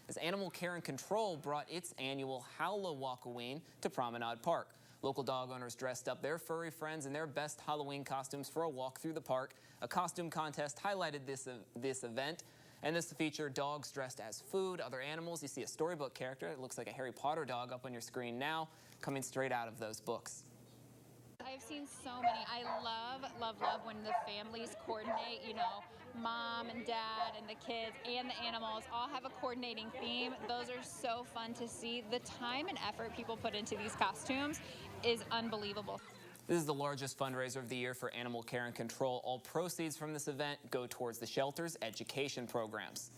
as Animal Care and Control brought its annual Howl-o-walkoween to Promenade Park. Local dog owners dressed up their furry friends in their best Halloween costumes for a walk through the park. A costume contest highlighted this event, and this featured dogs dressed as food, other animals. You see a storybook character. It looks like a Harry Potter dog up on your screen now, coming straight out of those books. I've seen so many. I love when the families coordinate, you know, mom and dad and the kids and the animals all have a coordinating theme. Those are so fun to see. The time and effort people put into these costumes is unbelievable. This is the largest fundraiser of the year for Animal Care and Control. All proceeds from this event go towards the shelter's education programs.